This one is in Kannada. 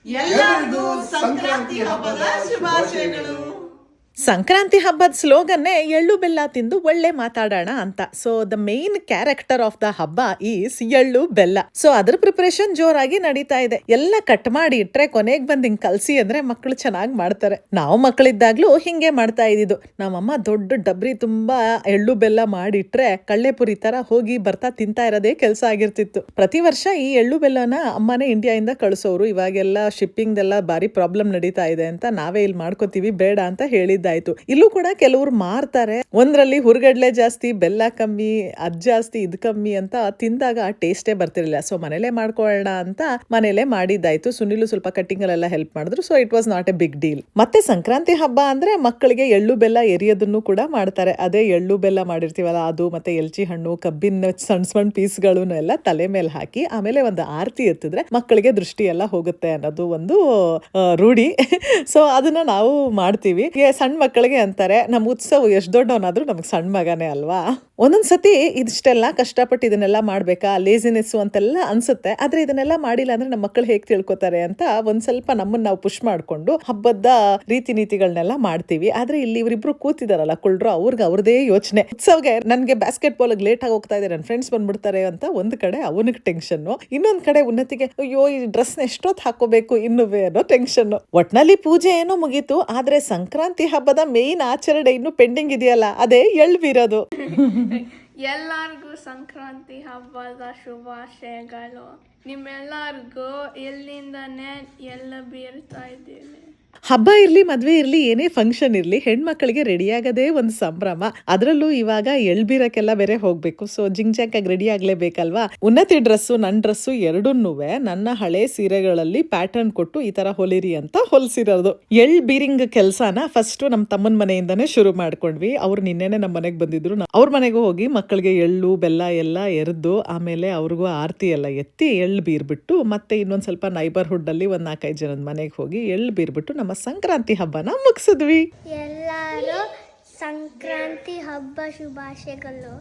ಎಲ್ಲರಿಗೂ ಸಂಕ್ರಾಂತಿ ಹಬ್ಬದ ಶುಭಾಶಯಗಳು. ಸಂಕ್ರಾಂತಿ ಹಬ್ಬದ ಸ್ಲೋಗನ್ನೇ ಎಳ್ಳು ಬೆಲ್ಲ ತಿಂದು ಒಳ್ಳೆ ಮಾತಾಡೋಣ ಅಂತ. So the main character of the ಹಬ್ಬ ಈಸ್ ಎಳ್ಳು ಬೆಲ್ಲ. ಸೊ ಅದ್ರ ಪ್ರಿಪರೇಷನ್ ಜೋರಾಗಿ ನಡೀತಾ ಇದೆ. ಎಲ್ಲ ಕಟ್ ಮಾಡಿ ಇಟ್ರೆ ಕೊನೆಗೆ ಬಂದು ಹಿಂಗ್ ಕಲ್ಸಿ ಅಂದ್ರೆ ಮಕ್ಕಳು ಚೆನ್ನಾಗಿ ಮಾಡ್ತಾರೆ. ನಾವು ಮಕ್ಕಳಿದ್ದಾಗ್ಲೂ ಹಿಂಗೆ ಮಾಡ್ತಾ ಇದ್ದಿದ್ದು. ನಮ್ಮಮ್ಮ ದೊಡ್ಡ ಡಬ್ರಿ ತುಂಬಾ ಎಳ್ಳು ಬೆಲ್ಲ ಮಾಡಿಟ್ರೆ ಕಳ್ಳೆಪುರಿ ತರ ಹೋಗಿ ಬರ್ತಾ ತಿಂತಾ ಇರೋದೇ ಕೆಲಸ ಆಗಿರ್ತಿತ್ತು. ಪ್ರತಿ ವರ್ಷ ಈ ಎಳ್ಳು ಬೆಲ್ಲನ ಅಮ್ಮನೇ ಇಂಡಿಯಾದಿಂದ ಕಳಿಸೋರು. ಇವಾಗೆಲ್ಲ ಶಿಪ್ಪಿಂಗ್ ಎಲ್ಲ ಬಾರಿ ಪ್ರಾಬ್ಲಮ್ ನಡೀತಾ ಇದೆ ಅಂತ ನಾವೇ ಇಲ್ಲಿ ಮಾಡ್ಕೋತೀವಿ ಬೇಡ ಅಂತ ಹೇಳಿದ್ದ ಆಯ್ತು. ಇಲ್ಲೂ ಕೂಡ ಕೆಲವರು ಮಾರ್ತಾರೆ. ಒಂದ್ರಲ್ಲಿ ಹುರ್ಗಡ್ಲೆ ಜಾಸ್ತಿ, ಬೆಲ್ಲ ಕಮ್ಮಿ, ಅದ್ ಜಾಸ್ತಿ, ಇದ್ ಕಮ್ಮಿ ಅಂತ ತಿಂದಾಗ ಟೇಸ್ಟೇ ಬರ್ತಿರ್ಲಿಲ್ಲ. ಸೊ ಮನೇಲೆ ಮಾಡ್ಕೊಳ್ಳೋಣ ಅಂತ ಮನೇಲೆ ಮಾಡಿದ್ದಾಯ್ತು. ಸುನಿಲು ಸ್ವಲ್ಪ ಕಟ್ಟಿಂಗ್ ಅಲ್ಲೆಲ್ಲ ಹೆಲ್ಪ್ ಮಾಡಿದ್ರು. So it was not a big deal. ಮತ್ತೆ ಸಂಕ್ರಾಂತಿ ಹಬ್ಬ ಅಂದ್ರೆ ಮಕ್ಕಳಿಗೆ ಎಳ್ಳು ಬೆಲ್ಲ ಎರಿಯೋದನ್ನು ಕೂಡ ಮಾಡ್ತಾರೆ. ಅದೇ ಎಳ್ಳು ಬೆಲ್ಲ ಮಾಡಿರ್ತೀವಲ್ಲ ಅದು, ಮತ್ತೆ ಎಲ್ಚಿ ಹಣ್ಣು, ಕಬ್ಬಿನ ಸಣ್ಣ ಸಣ್ಣ ಪೀಸ್ಗಳನ್ನು ಎಲ್ಲ ತಲೆ ಮೇಲೆ ಹಾಕಿ ಆಮೇಲೆ ಒಂದು ಆರತಿ ಎತ್ತಿದ್ರೆ ಮಕ್ಕಳಿಗೆ ದೃಷ್ಟಿ ಎಲ್ಲ ಹೋಗುತ್ತೆ ಅನ್ನೋದು ಒಂದು ರೂಢಿ. ಸೊ ಅದನ್ನ ನಾವು ಮಾಡ್ತೀವಿ. ಸಣ್ಣ ಮಕ್ಕಳಿಗೆ ಅಂತಾರೆ ನಮ್ಮ ಉತ್ಸವ ಎಷ್ಟು ದೊಡ್ಡವನಾದ್ರೂ ನಮ್ಗೆ ಸಣ್ಣ ಮಗನೇ ಅಲ್ವಾ. ಒಂದೊಂದ್ಸತಿ ಇದಿಷ್ಟೆಲ್ಲ ಕಷ್ಟಪಟ್ಟು ಇದನ್ನೆಲ್ಲ ಮಾಡ್ಬೇಕಾ, ಲೇಸಿನೆಸ್ ಅಂತೆಲ್ಲ ಅನ್ಸುತ್ತೆ. ಆದ್ರೆ ಇದನ್ನೆಲ್ಲ ಮಾಡಿಲ್ಲ ಅಂದ್ರೆ ನಮ್ಮ ಮಕ್ಕಳು ಹೇಗೆ ತಿಳ್ಕೊತಾರೆ ಅಂತ ಒಂದ್ ಸ್ವಲ್ಪ ನಮ್ಮನ್ನ ನಾವು ಪುಷ್ ಮಾಡ್ಕೊಂಡು ಹಬ್ಬದ ರೀತಿ ನೀತಿಗಳನ್ನೆಲ್ಲ ಮಾಡ್ತೀವಿ. ಆದ್ರೆ ಇಲ್ಲಿ ಇವರಿಬ್ರು ಕೂತಿದಾರಲ್ಲ ಕುಳ್ರು, ಅವ್ರಿಗೆ ಅವ್ರದೇ ಯೋಚನೆ. ಉತ್ಸವಗೆ ನನ್ಗೆ ಬಾಸ್ಕೆಟ್ ಬಾಲ್ ಲೇಟ್ ಆಗಿ ಹೋಗ್ತಾ ಇದೆ, ನನ್ನ ಫ್ರೆಂಡ್ಸ್ ಬಂದ್ಬಿಡ್ತಾರೆ ಅಂತ ಒಂದ್ ಕಡೆ ಅವನಿಗೆ ಟೆನ್ಷನ್, ಇನ್ನೊಂದ್ ಕಡೆ ಉನ್ನತಿಗೆ ಅಯ್ಯೋ ಈ ಡ್ರೆಸ್ ಎಷ್ಟೊತ್ತು ಹಾಕೋಬೇಕು ಇನ್ನುವೇ ಅನ್ನೋ ಟೆನ್ಷನ್. ಒಟ್ನಲ್ಲಿ ಪೂಜೆ ಏನೋ ಮುಗೀತು. ಆದ್ರೆ ಸಂಕ್ರಾಂತಿ ಹಬ್ಬದ ಮೇನ್ ಆಚರಣೆ ಇನ್ನು ಪೆಂಡಿಂಗ್ ಇದೆಯಲ್ಲ, ಅದೇ ಎಳ್ಳು ಬೀರೋದು. ಎಲ್ಲರಿಗೂ ಸಂಕ್ರಾಂತಿ ಹಬ್ಬದ ಶುಭಾಶಯಗಳು. ನಿಮ್ಮೆಲ್ಲರಿಗೂ ಎಲ್ಲಿಂದನೇ ಎಲ್ಲ ಬೀರ್ತಾ ಇದ್ದೀನಿ. ಹಬ್ಬ ಇರ್ಲಿ, ಮದ್ವೆ ಇರ್ಲಿ, ಏನೇ ಫಂಕ್ಷನ್ ಇರ್ಲಿ, ಹೆಣ್ಮಕ್ಳಿಗೆ ರೆಡಿ ಆಗೋದೇ ಒಂದು ಸಂಭ್ರಮ. ಅದರಲ್ಲೂ ಇವಾಗ ಎಳ್ಬೀರಕ್ಕೆಲ್ಲ ಬೇರೆ ಹೋಗ್ಬೇಕು. ಸೊ ಜಿಂಗ್ಜಾಕಾಗಿ ರೆಡಿ ಆಗ್ಲೇಬೇಕಲ್ವಾ. ಉನ್ನತಿ ಡ್ರೆಸ್ಸು ನನ್ನ ಡ್ರೆಸ್ಸು ಎರಡನ್ನೂವೆ ನನ್ನ ಹಳೆ ಸೀರೆಗಳಲ್ಲಿ ಪ್ಯಾಟರ್ನ್ ಕೊಟ್ಟು ಈ ತರ ಹೊಲಿರಿ ಅಂತ ಹೊಲಿಸಿರೋದು. ಎಳ್ ಬೀರಿಂಗ್ ಕೆಲ್ಸಾನ ಫಸ್ಟ್ ನಮ್ಮ ತಮ್ಮನ ಮನೆಯಿಂದಾನೇ ಶುರು ಮಾಡ್ಕೊಂಡ್ವಿ. ಅವ್ರು ನಿನ್ನೆನೆ ನಮ್ಮ ಮನೆಗೆ ಬಂದಿದ್ರು. ಅವ್ರ ಮನೆಗೂ ಹೋಗಿ ಮಕ್ಕಳಿಗೆ ಎಳ್ಳು ಬೆಲ್ಲ ಎಲ್ಲ ಎರೆದು ಆಮೇಲೆ ಅವ್ರಿಗೂ ಆರತಿ ಎಲ್ಲ ಎತ್ತಿ ಎಳ್ಳು ಬೀರ್ಬಿಟ್ಟು ಮತ್ತೆ ಇನ್ನೊಂದ್ ಸ್ವಲ್ಪ ನೈಬರ್ಹುಡ್ ಅಲ್ಲಿ ಒಂದ್ 4-5 ಜನದ ಮನೆಗೆ ಹೋಗಿ ಎಳ್ಳು ಬೀರ್ಬಿಟ್ಟು ನಮ್ಮ ಸಂಕ್ರಾಂತಿ ಹಬ್ಬನ ಮುಗಿಸಿದ್ವಿ. ಎಲ್ಲರೂ ಸಂಕ್ರಾಂತಿ ಹಬ್ಬ ಶುಭಾಶಯಗಳು.